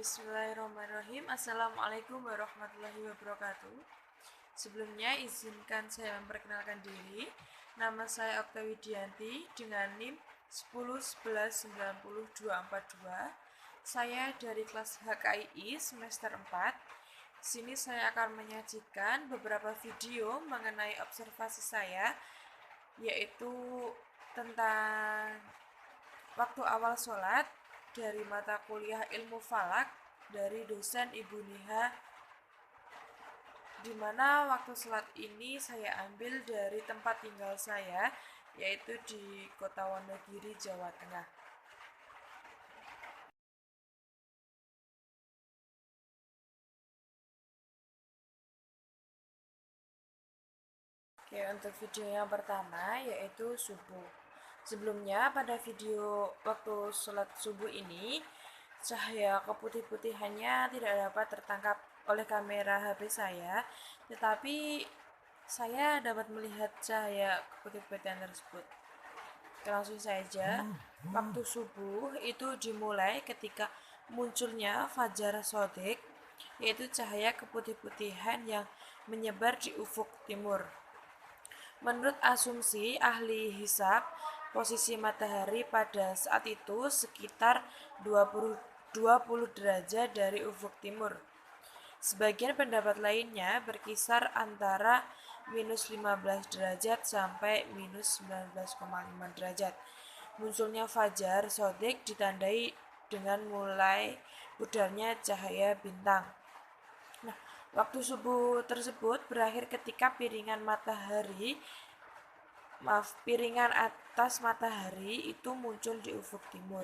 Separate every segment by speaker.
Speaker 1: Bismillahirrahmanirrahim. Assalamualaikum warahmatullahi wabarakatuh. Sebelumnya izinkan saya memperkenalkan diri. Nama saya Oktawi Dianti dengan NIM 1011900242. Saya dari kelas HKII semester 4. Di sini saya akan menyajikan beberapa video mengenai observasi saya, yaitu tentang waktu awal sholat dari mata kuliah ilmu falak dari dosen Ibu Niha, di mana waktu sholat ini saya ambil dari tempat tinggal saya, yaitu di Kota Wonogiri, Jawa Tengah. Oke, untuk video yang pertama yaitu subuh. Sebelumnya pada video waktu sholat subuh ini, cahaya keputih-putihannya tidak dapat tertangkap oleh kamera HP saya, tetapi saya dapat melihat cahaya keputih-putihan tersebut. Langsung saja, waktu subuh itu dimulai ketika munculnya fajar shodiq, yaitu cahaya keputih-putihan yang menyebar di ufuk timur. Menurut asumsi ahli hisab, posisi matahari pada saat itu sekitar 20 derajat dari ufuk timur. Sebagian pendapat lainnya berkisar antara minus 15 derajat sampai minus 19,5 derajat. Munculnya fajar shodiq ditandai dengan mulai pudarnya cahaya bintang. Nah, waktu subuh tersebut berakhir ketika piringan atas matahari itu muncul di ufuk timur.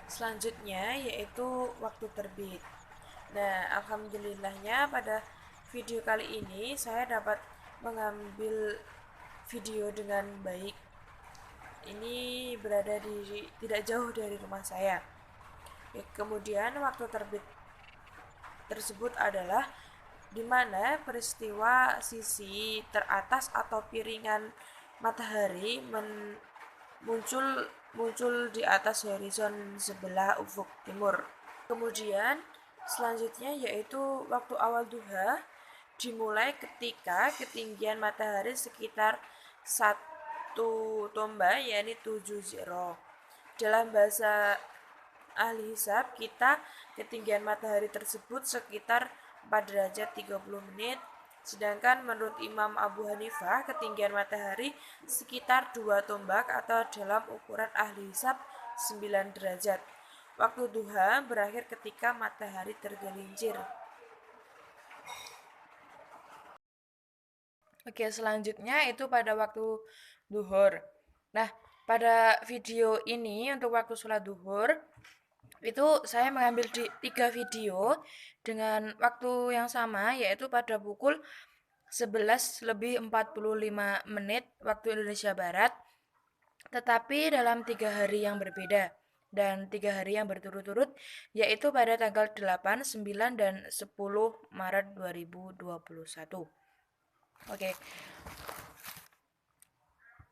Speaker 1: Selanjutnya yaitu waktu terbit. Nah, alhamdulillahnya pada video kali ini saya dapat mengambil video dengan baik. Ini berada tidak jauh dari rumah saya. Kemudian waktu terbit tersebut adalah di mana peristiwa sisi teratas atau piringan matahari muncul di atas horizon sebelah ufuk timur. Kemudian selanjutnya yaitu waktu awal duha, dimulai ketika ketinggian matahari sekitar 1 tombak, yakni 7 Dalam bahasa ahli hisab, ketinggian matahari tersebut sekitar 4 derajat 30 menit. Sedangkan menurut Imam Abu Hanifah, ketinggian matahari sekitar 2 tombak atau dalam ukuran ahli hisab 9 derajat. Waktu duha berakhir ketika matahari tergelincir. Oke, selanjutnya itu pada waktu duhur. Nah, pada video ini untuk waktu sholat duhur, itu saya mengambil 3 video dengan waktu yang sama, yaitu pada pukul 11:45 waktu Indonesia Barat, tetapi dalam 3 hari yang berbeda dan 3 hari yang berturut-turut, yaitu pada tanggal 8, 9, dan 10 Maret 2021. Oke.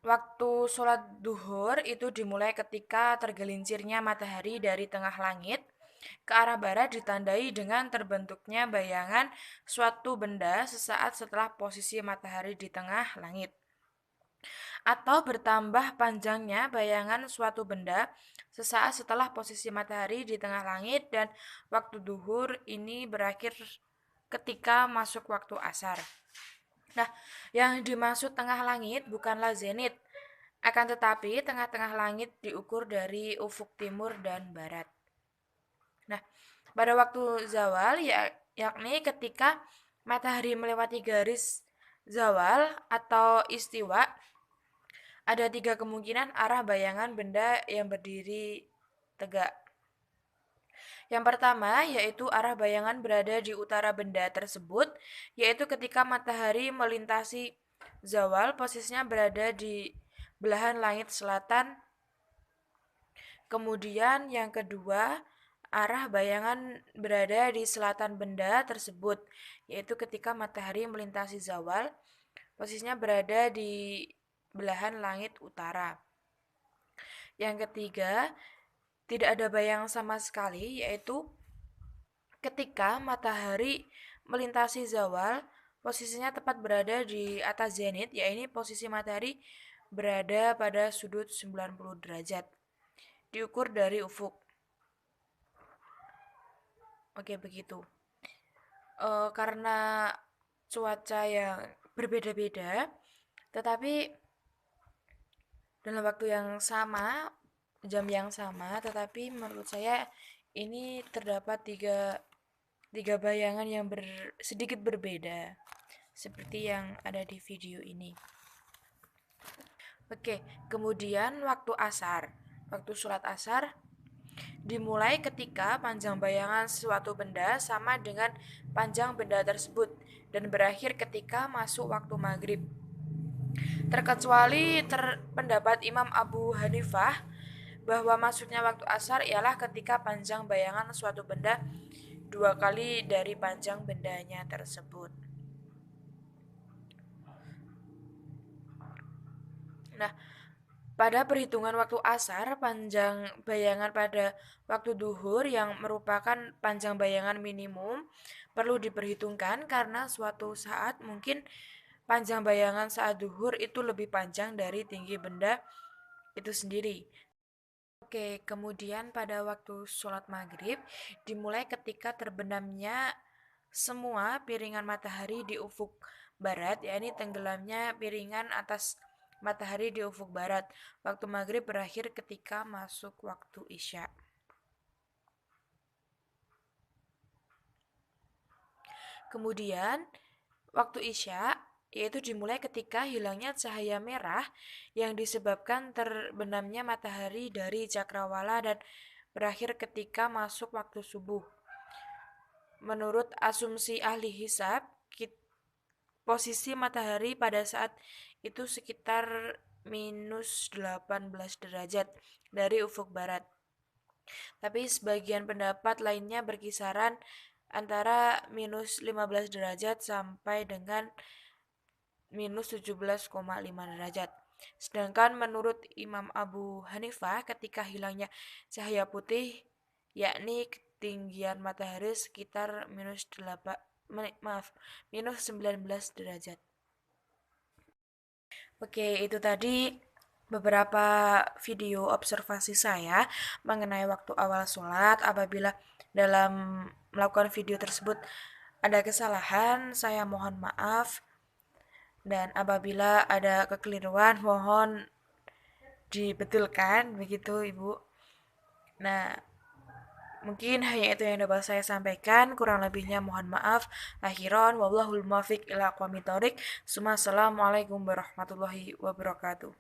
Speaker 1: Waktu sholat duhur itu dimulai ketika tergelincirnya matahari dari tengah langit ke arah barat, ditandai dengan terbentuknya bayangan suatu benda sesaat setelah posisi matahari di tengah langit, atau bertambah panjangnya bayangan suatu benda sesaat setelah posisi matahari di tengah langit, dan waktu duhur ini berakhir ketika masuk waktu asar. Nah, yang dimaksud tengah langit bukanlah zenit, akan tetapi tengah-tengah langit diukur dari ufuk timur dan barat. Nah, pada waktu zawal, yakni ketika matahari melewati garis zawal atau istiwa, ada 3 kemungkinan arah bayangan benda yang berdiri tegak. Yang pertama yaitu arah bayangan berada di utara benda tersebut, yaitu ketika matahari melintasi zawal, posisinya berada di belahan langit selatan. Kemudian yang kedua, arah bayangan berada di selatan benda tersebut, yaitu ketika matahari melintasi zawal, posisinya berada di belahan langit utara. Yang ketiga, tidak ada bayangan sama sekali, yaitu ketika matahari melintasi zawal, posisinya tepat berada di atas zenit, yaitu posisi matahari berada pada sudut 90 derajat, diukur dari ufuk. Oke, begitu. Karena cuaca yang berbeda-beda, tetapi dalam waktu yang sama, jam yang sama, tetapi menurut saya ini terdapat tiga bayangan yang sedikit berbeda, seperti yang ada di video ini. Oke, kemudian waktu asar. Waktu sholat asar dimulai ketika panjang bayangan suatu benda sama dengan panjang benda tersebut dan berakhir ketika masuk waktu maghrib. Terkecuali pendapat Imam Abu Hanifah bahwa masuknya waktu asar ialah ketika panjang bayangan suatu benda 2 kali dari panjang bendanya tersebut. Nah, pada perhitungan waktu asar, panjang bayangan pada waktu duhur yang merupakan panjang bayangan minimum perlu diperhitungkan karena suatu saat mungkin panjang bayangan saat duhur itu lebih panjang dari tinggi benda itu sendiri. Oke, kemudian pada waktu sholat maghrib dimulai ketika terbenamnya semua piringan matahari di ufuk barat, yakni tenggelamnya piringan atas matahari di ufuk barat. Waktu maghrib berakhir ketika masuk waktu isya. Kemudian waktu isya yaitu dimulai ketika hilangnya cahaya merah yang disebabkan terbenamnya matahari dari cakrawala dan berakhir ketika masuk waktu subuh. Menurut asumsi ahli hisab, posisi matahari pada saat itu sekitar minus 18 derajat dari ufuk barat. Tapi sebagian pendapat lainnya berkisaran antara minus 15 derajat sampai dengan minus 17,5 derajat. Sedangkan menurut Imam Abu Hanifah ketika hilangnya cahaya putih, yakni ketinggian matahari sekitar minus 19 derajat. Oke, itu tadi beberapa video observasi saya mengenai waktu awal sholat. Apabila dalam melakukan video tersebut ada kesalahan, saya mohon maaf. Dan apabila ada kekeliruan, mohon dibetulkan, begitu Ibu. Nah, mungkin hanya itu yang dapat saya sampaikan, kurang lebihnya mohon maaf. Akhiran, wallahul muwaffiq ila aqwamit thoriq. Assalamualaikum warahmatullahi wabarakatuh.